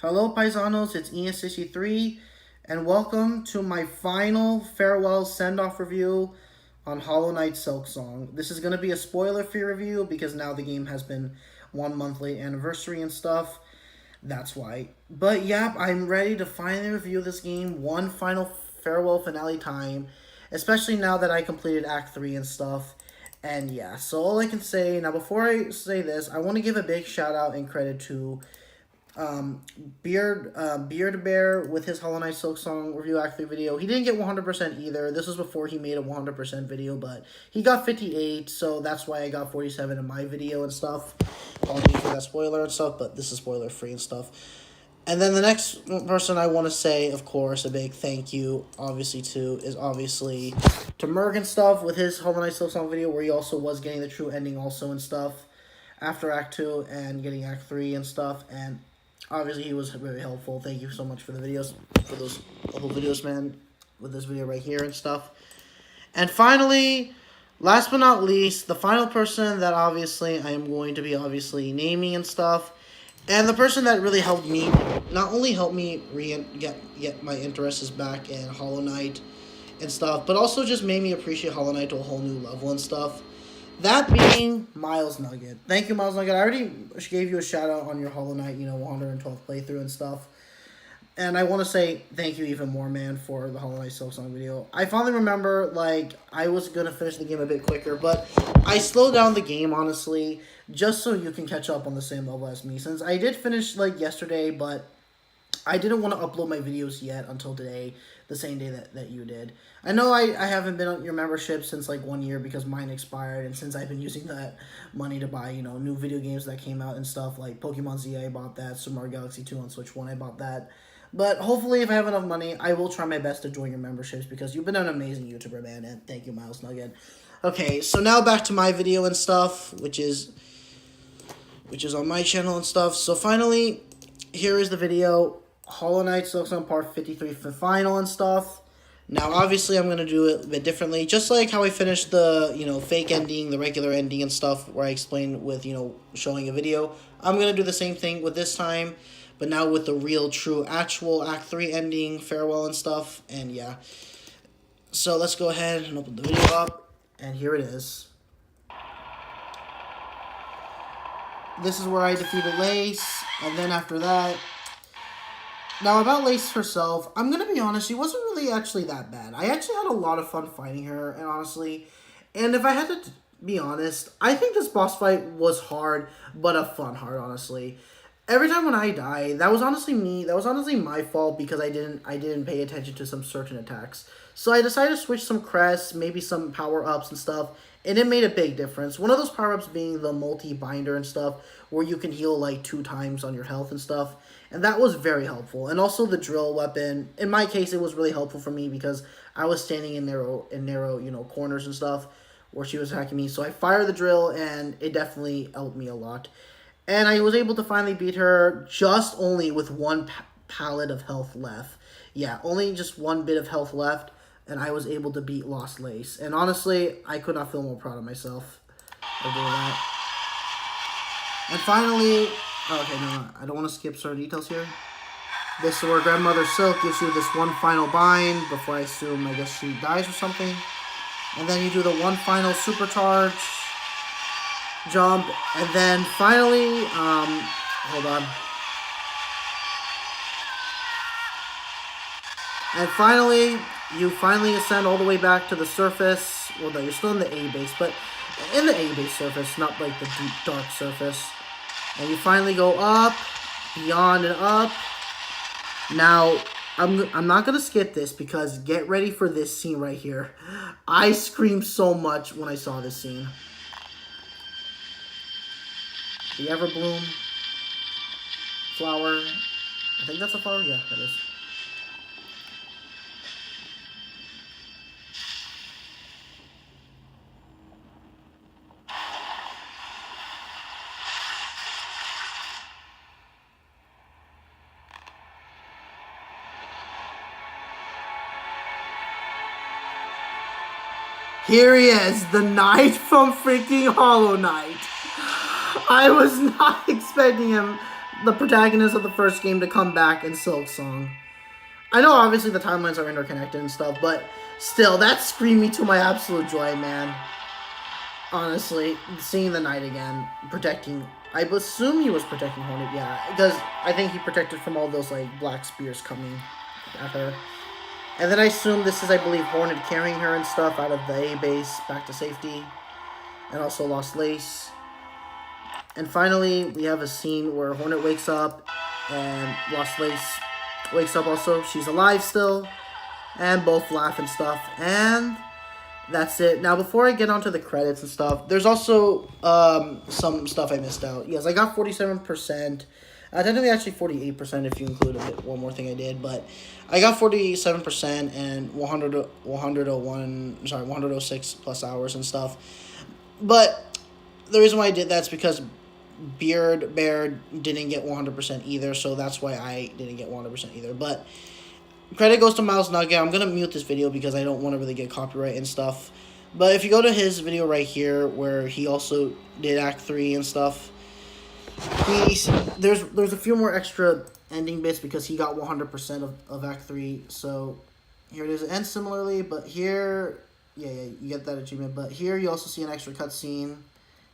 Hello, paisanos, it's Ian63, and welcome to my final farewell send-off review on Hollow Knight Silksong. This is going to be a spoiler-free review because now the game has been 1 month late anniversary and stuff. That's why. But yeah, I'm ready to finally review this game one final farewell finale time, especially now that I completed Act 3 and stuff. And yeah, so all I can say, now before I say this, I want to give a big shout out and credit to Beard Bear with his Hollow Knight Silksong review Act 3 video. He didn't get 100% either. This was before he made a 100% video, but he got 58, so that's why I got 47 in my video and stuff. Apologies for that spoiler and stuff, but this is spoiler free and stuff. And then the next person I want to say, of course, a big thank you, obviously, to, is obviously to Merg and stuff with his Hollow Knight Silksong video, where he also was getting the true ending also and stuff after Act 2 and getting Act 3 and stuff, and obviously, he was very helpful. Thank you so much for the videos, for those whole videos, man, with this video right here and stuff. And finally, last but not least, the final person that obviously I am going to be obviously naming and stuff, and the person that really helped me, not only helped me get my interests back in Hollow Knight and stuff, but also just made me appreciate Hollow Knight to a whole new level and stuff. That being Milesnugget. Thank you, Milesnugget. I already gave you a shout out on your Hollow Knight, 112th playthrough and stuff. And I want to say thank you even more, man, for the Hollow Knight Silksong video. I finally remember, I was going to finish the game a bit quicker, but I slowed down the game, honestly, just so you can catch up on the same level as me. Since I did finish, yesterday, but I didn't want to upload my videos yet until today, the same day that you did. I know I haven't been on your membership since 1 year because mine expired, and since I've been using that money to buy, new video games that came out and stuff, like Pokemon Z, I bought that, Super Mario Galaxy 2 on Switch 1, I bought that. But hopefully, if I have enough money, I will try my best to join your memberships because you've been an amazing YouTuber, man, and thank you, Milesnugget. Okay, so now back to my video and stuff, which is on my channel and stuff. So finally, here is the video. Hollow Knight Silksong Part 53 for final and stuff. Now, obviously, I'm going to do it a bit differently. Just like how I finished the, fake ending, the regular ending and stuff, where I explained with, showing a video. I'm going to do the same thing with this time, but now with the real, true, actual Act 3 ending, farewell and stuff. And, yeah. So, let's go ahead and open the video up. And here it is. This is where I defeated Lace. And then after that... Now, about Lace herself, I'm going to be honest, she wasn't really actually that bad. I actually had a lot of fun fighting her, and honestly, and if I had to be honest, I think this boss fight was hard, but a fun hard, honestly. Every time when I die, that was honestly me, that was honestly my fault because I didn't pay attention to some certain attacks. So I decided to switch some crests, maybe some power-ups and stuff, and it made a big difference. One of those power-ups being the multi-binder and stuff, where you can heal 2 times on your health and stuff. And that was very helpful. And also the drill weapon. In my case, it was really helpful for me because I was standing in narrow, corners and stuff where she was attacking me. So I fired the drill, and it definitely helped me a lot. And I was able to finally beat her just only with one pallet of health left. Yeah, only just one bit of health left, and I was able to beat Lost Lace. And honestly, I could not feel more proud of myself of doing that. And finally... Okay, no, I don't want to skip certain details here. This is where Grandmother Silk gives you this one final bind before I assume, I guess, she dies or something. And then you do the one final supercharge jump. And then finally, hold on. And finally, you finally ascend all the way back to the surface. Well, no, you're still in the A base, but in the A base surface, not like the deep, dark surface. And you finally go up, beyond and up. Now, I'm not going to skip this because get ready for this scene right here. I screamed so much when I saw this scene. The Everbloom flower. I think that's a flower? Yeah, that is. Here he is, the knight from freaking Hollow Knight. I was not expecting him the protagonist of the first game to come back in Silksong. I know obviously the timelines are interconnected and stuff, but still, that screamed me to my absolute joy, man. Honestly, seeing the knight again, protecting... I assume he was protecting Hornet, yeah. Because I think he protected from all those, like, black spears coming at her. And then I assume this is, I believe, Hornet carrying her and stuff out of the A base back to safety. And also Lost Lace. And finally, we have a scene where Hornet wakes up and Lost Lace wakes up also. She's alive still. And both laugh and stuff. And that's it. Now, before I get onto the credits and stuff, there's also some stuff I missed out. Yes, I got 47%. Technically, actually 48% if you include a bit, one more thing I did. But I got 47% and 106 plus hours and stuff. But the reason why I did that's because Beard Bear didn't get 100% either, so that's why I didn't get 100% either. But credit goes to Milesnugget. I'm going to mute this video because I don't want to really get copyright and stuff. But if you go to his video right here where he also did Act 3 and stuff, there's a few more extra ending bits because he got 100% of Act 3. So here it is. It ends similarly, but here, yeah, you get that achievement. But here you also see an extra cutscene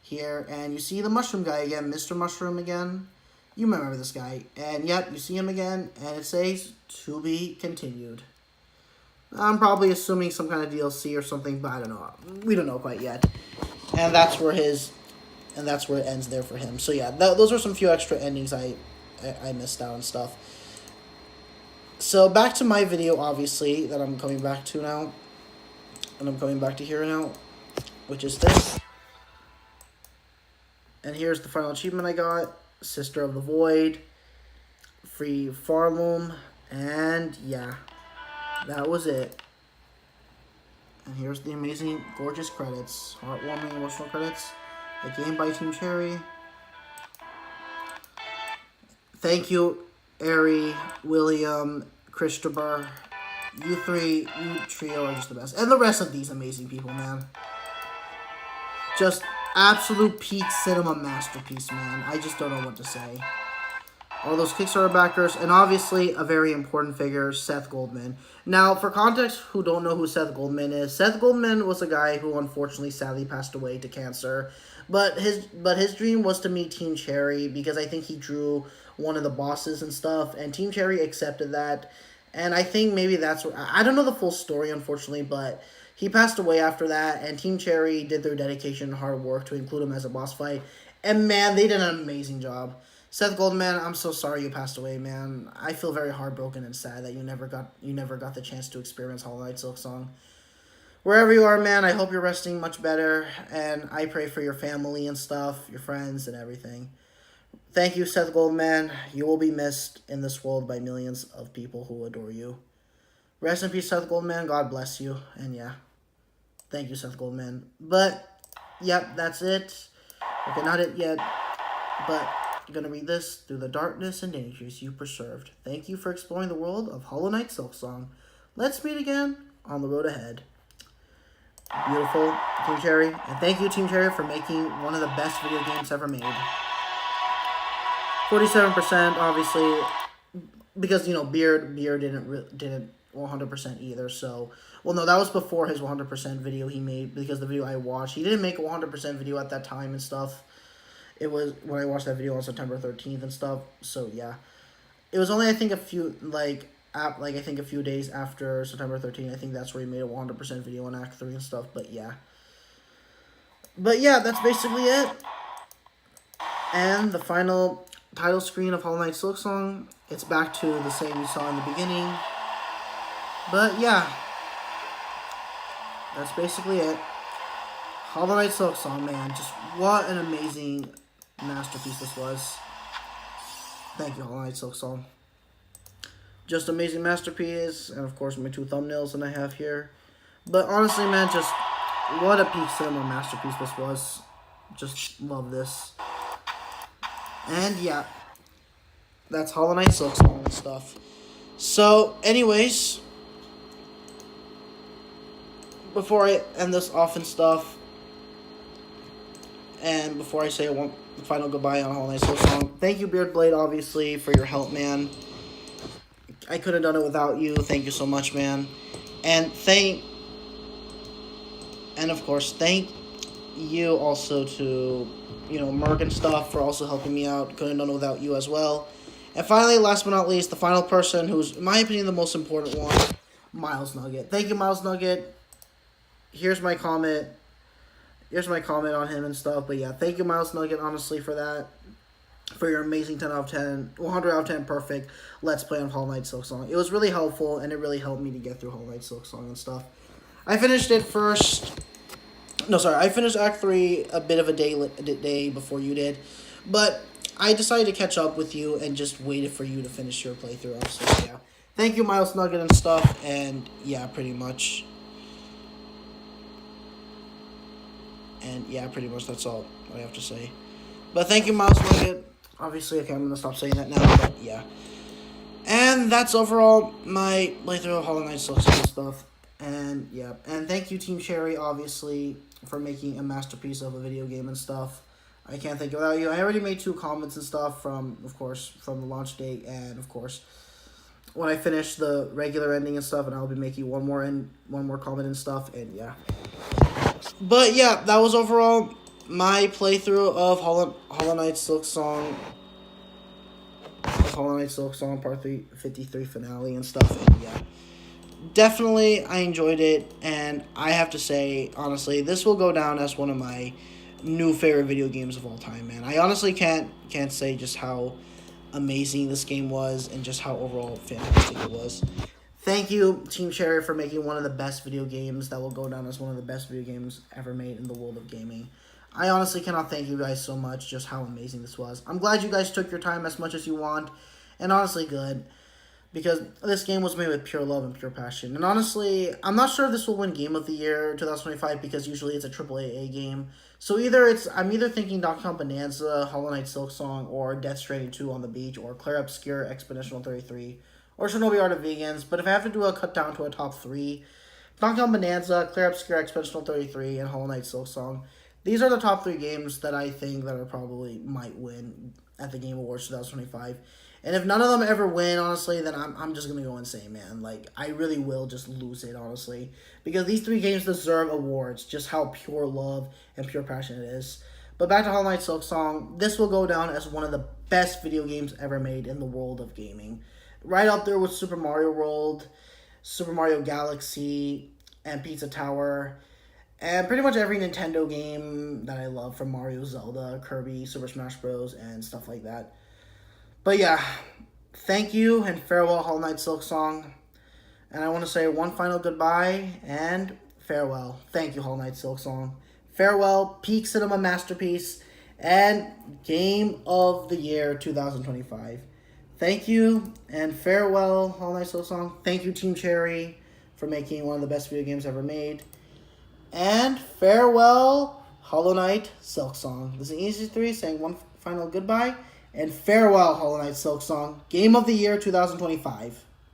here, and you see the Mushroom guy again, Mr. Mushroom again. You remember this guy. And yep, you see him again, and it says, to be continued. I'm probably assuming some kind of DLC or something, but I don't know. We don't know quite yet. And that's where it ends there for him. So yeah, those are some few extra endings I missed out and stuff. So back to my video, obviously, that I'm coming back to now. And I'm coming back to here now, which is this. And here's the final achievement I got. Sister of the Void. Free Farloom. And yeah, that was it. And here's the amazing, gorgeous credits. Heartwarming, emotional credits. A game by Team Cherry. Thank you, Ari, William, Christopher. You trio are just the best. And the rest of these amazing people, man. Just absolute peak cinema masterpiece, man. I just don't know what to say. All those Kickstarter backers, and obviously a very important figure, Seth Goldman. Now, for context, who don't know who Seth Goldman is, Seth Goldman was a guy who unfortunately sadly passed away to cancer. But his dream was to meet Team Cherry because I think he drew one of the bosses and stuff, and Team Cherry accepted that. And I think maybe that's what, I don't know the full story, unfortunately, but he passed away after that, and Team Cherry did their dedication and hard work to include him as a boss fight. And man, they did an amazing job. Seth Goldman, I'm so sorry you passed away, man. I feel very heartbroken and sad that you never got the chance to experience Hollow Knight Silksong. Wherever you are, man, I hope you're resting much better, and I pray for your family and stuff, your friends and everything. Thank you, Seth Goldman. You will be missed in this world by millions of people who adore you. Rest in peace, Seth Goldman. God bless you. And yeah, thank you, Seth Goldman. But, yep, that's it. Okay, not it yet, but I'm going to read this. Through the darkness and dangers you preserved. Thank you for exploring the world of Hollow Knight Silksong. Let's meet again on the road ahead. Beautiful, Team Cherry. And thank you, Team Cherry, for making one of the best video games ever made. 47%, obviously, because, you know, Beard didn't 100% either, so... Well, no, that was before his 100% video he made, because the video I watched, he didn't make a 100% video at that time and stuff. It was when I watched that video on September 13th and stuff, so yeah. It was only, I think, a few days after September 13th, I think that's where he made a 100% video on Act 3 and stuff, but yeah. But yeah, that's basically it. And the final title screen of Hollow Knight Silksong, it's back to the same you saw in the beginning. But yeah, that's basically it. Hollow Knight Silksong, man, just what an amazing masterpiece this was. Thank you, Hollow Knight Silksong. Just amazing masterpiece, and of course my two thumbnails that I have here. But honestly, man, just what a peak cinema masterpiece this was. Just love this. And yeah, that's Hollow Knight Silksong and stuff. So, anyways, before I end this off and stuff, And before I say one final goodbye on Hollow Knight Silksong, thank you, Beardblade, obviously, for your help, man. I couldn't have done it without you. Thank you so much, man. And of course, thank you also to, Merc and stuff for also helping me out. Couldn't have done it without you as well. And finally, last but not least, the final person who's, in my opinion, the most important one, Milesnugget. Thank you, Milesnugget. Here's my comment. Here's my comment on him and stuff. But yeah, thank you, Milesnugget, honestly, for that. For your amazing 10 out of 10, 100 out of 10 perfect Let's Play on Hollow Knight Silksong. It was really helpful, and it really helped me to get through Hollow Knight Silksong and stuff. I finished it first. No, sorry. I finished Act 3 a bit of a day before you did. But I decided to catch up with you and just waited for you to finish your playthrough. So, yeah. Thank you, Milesnugget and stuff. And, yeah, pretty much. And, yeah, pretty much that's all I have to say. But thank you, Milesnugget. Obviously, okay, I'm going to stop saying that now, but, yeah. And that's overall my playthrough of Hollow Knight Silksong and stuff. And, yeah. And thank you, Team Cherry, obviously, for making a masterpiece of a video game and stuff. I can't think without you. I already made 2 comments and stuff from the launch date, and, of course, when I finish the regular ending and stuff, and I'll be making one more comment and stuff, and, yeah. But, yeah, that was overall my playthrough of Hollow Knight Silksong. Hollow Knight Silksong Part 53 finale and stuff, and, yeah. Definitely, I enjoyed it, and I have to say, honestly, this will go down as one of my new favorite video games of all time, man. I honestly can't say just how amazing this game was and just how overall fantastic it was. Thank you, Team Cherry, for making one of the best video games that will go down as one of the best video games ever made in the world of gaming. I honestly cannot thank you guys so much just how amazing this was. I'm glad you guys took your time as much as you want, and honestly good. Because this game was made with pure love and pure passion. And honestly, I'm not sure if this will win Game of the Year 2025 because usually it's a AAA game. So I'm either thinking Donkey Kong Bonanza, Hollow Knight Silksong, or Death Stranding 2 on the Beach, or Claire Obscure Expedition 33, or Shinobi Art of Vegans. But if I have to do a cut down to a top 3, Donkey Kong Bonanza, Claire Obscure Expedition 33, and Hollow Knight Silksong. These are the top 3 games that I think that are probably might win at the Game Awards 2025. And if none of them ever win, honestly, then I'm just going to go insane, man. Like, I really will just lose it, honestly. Because these 3 games deserve awards, just how pure love and pure passion it is. But back to Hollow Knight Silksong, this will go down as one of the best video games ever made in the world of gaming. Right up there with Super Mario World, Super Mario Galaxy, and Pizza Tower. And pretty much every Nintendo game that I love, from Mario, Zelda, Kirby, Super Smash Bros., and stuff like that. But yeah, thank you and farewell, Hollow Knight Silksong. And I want to say one final goodbye and farewell. Thank you, Hollow Knight Silksong. Farewell, peak cinema masterpiece, and Game of the Year 2025. Thank you and farewell, Hollow Knight Silksong. Thank you, Team Cherry, for making one of the best video games ever made. And farewell, Hollow Knight Silksong. This is Easy3 saying one final goodbye. And farewell, Hollow Knight Silksong. Game of the Year 2025.